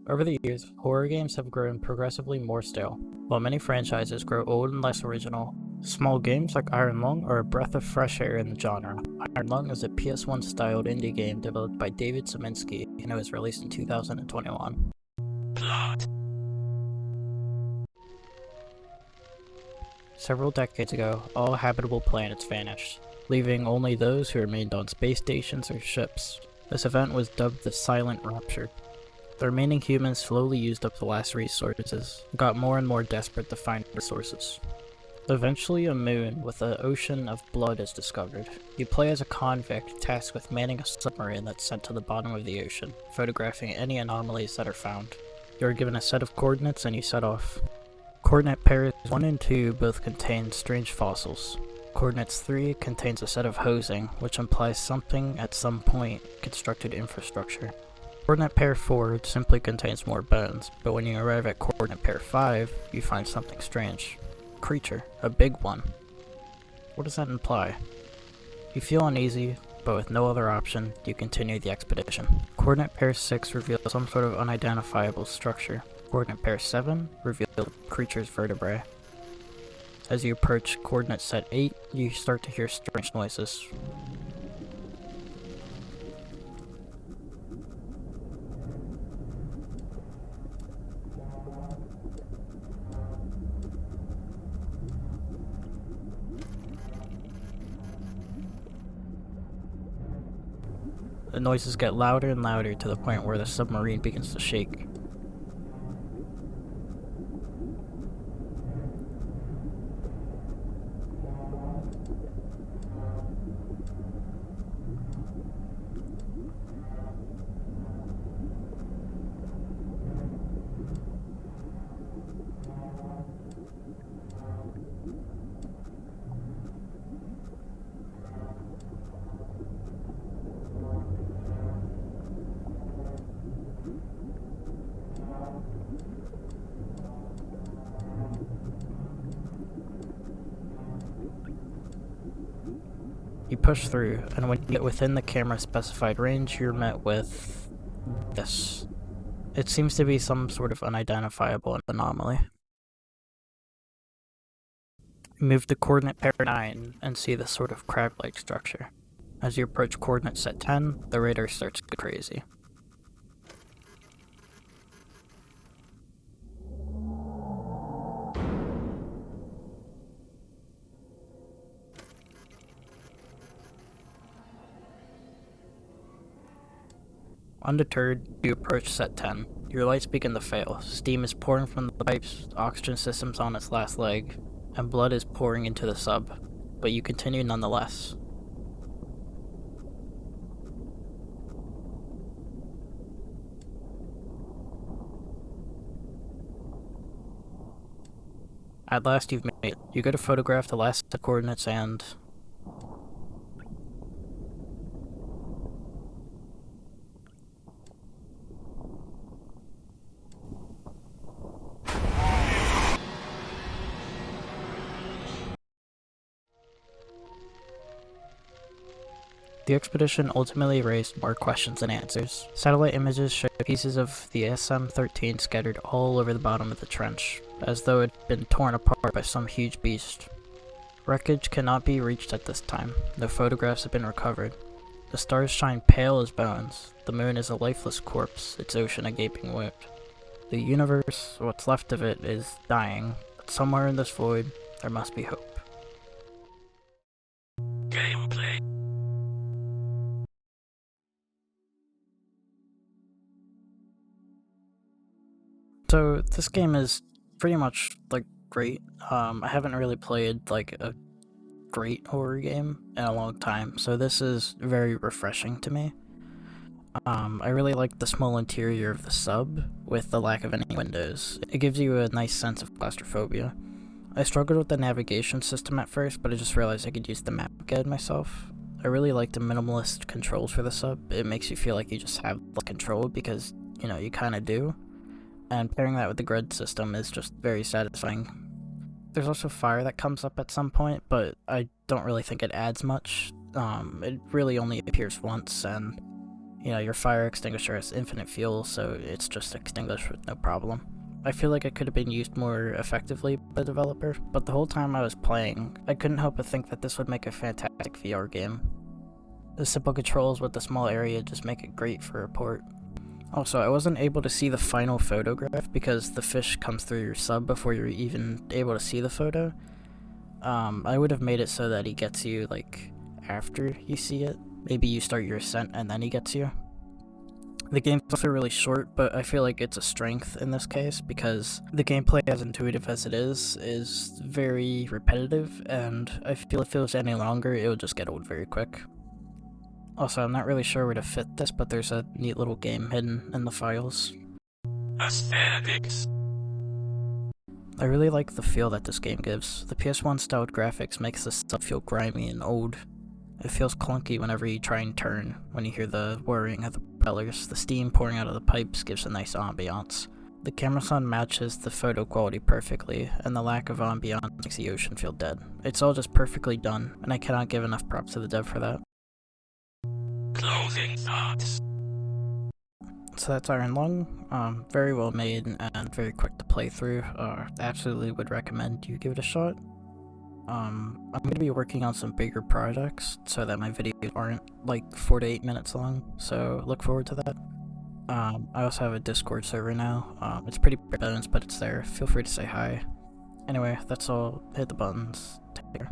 Over the years, horror games have grown progressively more stale, while many franchises grow old and less original. Small games like Iron Lung are a breath of fresh air in the genre. Iron Lung is a PS1-styled indie game developed by David Szymanski, and it was released in 2021. Plot. Several decades ago, all habitable planets vanished, leaving only those who remained on space stations or ships. This event was dubbed the Silent Rupture. The remaining humans slowly used up the last resources, and got more and more desperate to find resources. Eventually a moon with an ocean of blood is discovered. You play as a convict tasked with manning a submarine that's sent to the bottom of the ocean, photographing any anomalies that are found. You are given a set of coordinates and you set off. Coordinate pairs 1 and 2 both contain strange fossils. Coordinates 3 contains a set of hosing, which implies something at some point constructed infrastructure. Coordinate pair 4 simply contains more bones, but when you arrive at coordinate pair 5, you find something strange. Creature, a big one. What does that imply? You feel uneasy, but with no other option, you continue the expedition. Coordinate pair 6 reveals some sort of unidentifiable structure. Coordinate pair 7 reveals the creature's vertebrae. As you approach coordinate set 8, you start to hear strange noises. The noises get louder and louder to the point where the submarine begins to shake. You push through, and when you get within the camera specified range, you're met with this. It seems to be some sort of unidentifiable anomaly. You move to coordinate pair 9 and see this sort of crab-like structure. As you approach coordinate set 10, the radar starts to go crazy. Undeterred, you approach set 10. Your lights begin to fail. Steam is pouring from the pipes, oxygen system's on its last leg, and blood is pouring into the sub, but you continue nonetheless. At last you've made it. You go to photograph the last set of coordinates and... The expedition ultimately raised more questions than answers. Satellite images show pieces of the SM-13 scattered all over the bottom of the trench, as though it had been torn apart by some huge beast. Wreckage cannot be reached at this time. No photographs have been recovered. The stars shine pale as bones. The moon is a lifeless corpse, its ocean a gaping wound. The universe, what's left of it, is dying, but somewhere in this void, there must be hope. Gameplay. So this game is pretty much like great. I haven't really played like a great horror game in a long time, so this is very refreshing to me. I really like the small interior of the sub with the lack of any windows. It gives you a nice sense of claustrophobia. I struggled with the navigation system at first, but I just realized I could use the map guide myself. I really like the minimalist controls for the sub. It makes you feel like you just have the control because, you know, you kind of do. And pairing that with the grid system is just very satisfying. There's also fire that comes up at some point, but I don't really think it adds much. it really only appears once, and your fire extinguisher has infinite fuel, so it's just extinguished with no problem. I feel like it could have been used more effectively by the developer, but the whole time I was playing, I couldn't help but think that this would make a fantastic VR game. The simple controls with the small area just make it great for a port. Also, I wasn't able to see the final photograph because the fish comes through your sub before you're even able to see the photo. I would have made it so that he gets you, like, after you see it. Maybe you start your ascent and then he gets you. The game's also really short, but I feel like it's a strength in this case because the gameplay, as intuitive as it is very repetitive, and I feel if it was any longer, it would just get old very quick. Also, I'm not really sure where to fit this, but there's a neat little game hidden in the files. Aesthetics. I really like the feel that this game gives. The PS1 styled graphics makes this stuff feel grimy and old. It feels clunky whenever you try and turn. When you hear the whirring of the propellers, the steam pouring out of the pipes gives a nice ambiance. The camera sound matches the photo quality perfectly, and the lack of ambiance makes the ocean feel dead. It's all just perfectly done, and I cannot give enough props to the dev for that. Closing thoughts. So that's Iron Lung. Very well made and very quick to play through. Absolutely would recommend you give it a shot. I'm going to be working on some bigger projects so that my videos aren't like 4 to 8 minutes long, so look forward to that. I also have a Discord server now. It's pretty bare bones, but it's there. Feel free to say hi. Anyway, that's all. Hit the buttons. Take care.